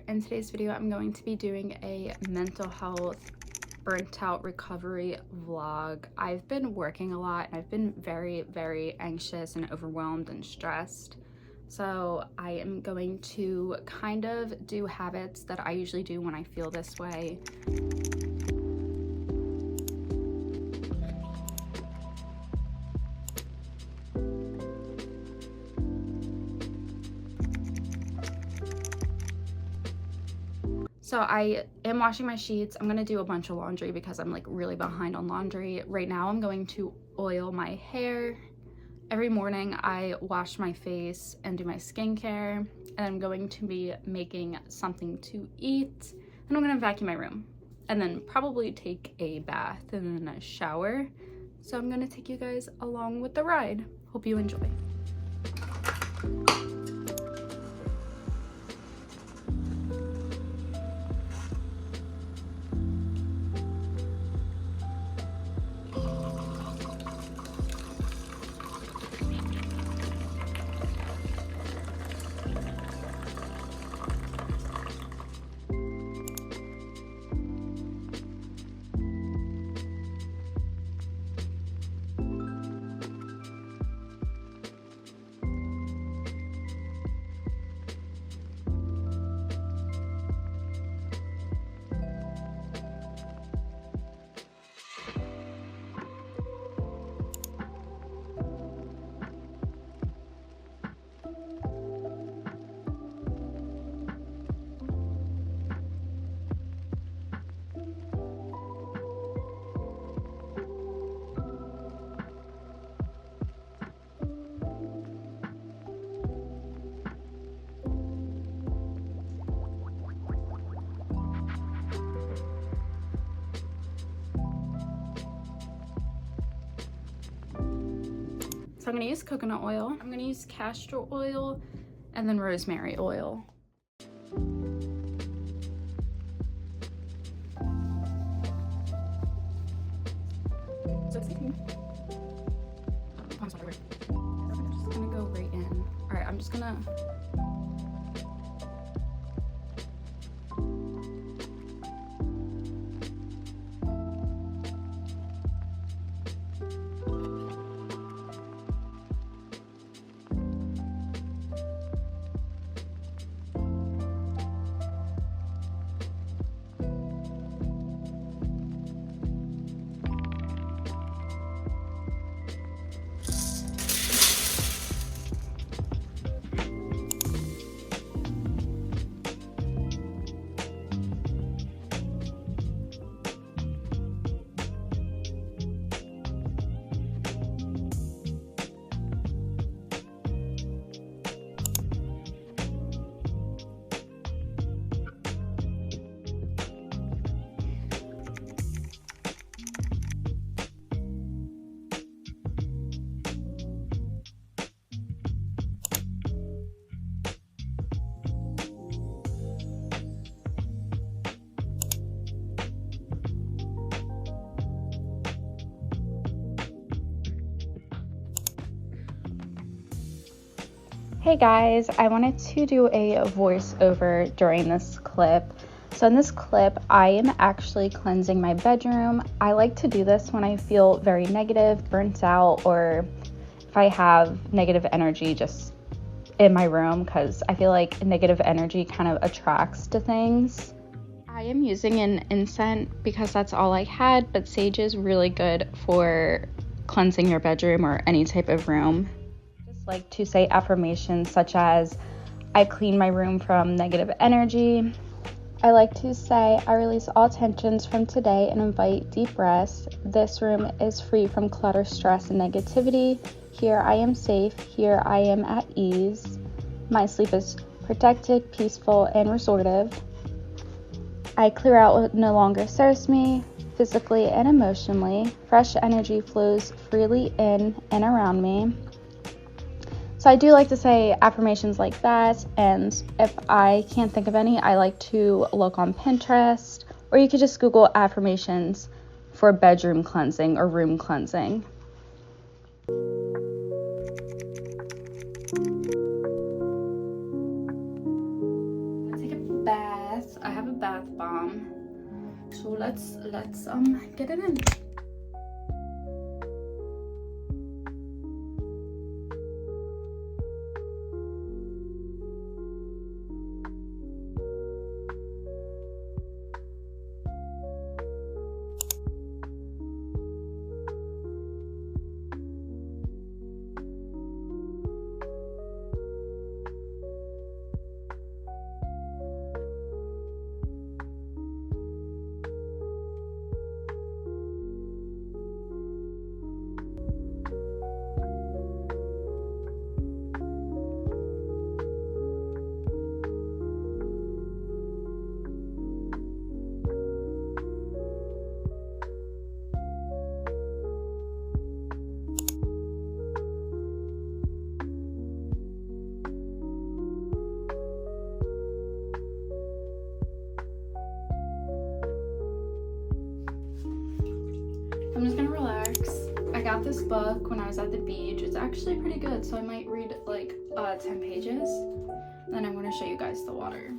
In today's video, I'm going to be doing a mental health burnt out recovery vlog. I've been working a lot and I've been very anxious and overwhelmed and stressed. So I am going to kind of do habits that I usually do when I feel this way. So I am washing my sheets. I'm gonna do a bunch of laundry because I'm like really behind on laundry. Right now I'm going to oil my hair. Every morning I wash my face and do my skincare, and I'm going to be making something to eat. And I'm gonna vacuum my room and then probably take a bath and then a shower. So I'm gonna take you guys along with the ride. Hope you enjoy. So I'm gonna use coconut oil, I'm gonna use castor oil, and then rosemary oil. So exciting. I'm just gonna go right in. All right, I'm just gonna Hey guys, I wanted to do a voiceover during this clip. So in this clip, I am actually cleansing my bedroom. I like to do this when I feel very negative, burnt out, or if I have negative energy just in my room, because I feel like negative energy kind of attracts to things. I am using an incense because that's all I had, but sage is really good for cleansing your bedroom or any type of room. Like to say affirmations such as, I clean my room from negative energy. I like to say, I release all tensions from today and invite deep rest. This room is free from clutter, stress, and negativity. Here I am safe. Here I am at ease. My sleep is protected, peaceful, and restorative. I clear out what no longer serves me, physically and emotionally. Fresh energy flows freely in and around me. So I do like to say affirmations like that, and if I can't think of any, I like to look on Pinterest, or you could just Google affirmations for bedroom cleansing or room cleansing. Take a bath. bath. I have a bath bomb. So let's get it in. I'm just gonna relax. I got this book when I was at the beach. It's actually pretty good, so I might read like 10 pages. Then I'm gonna show you guys the water.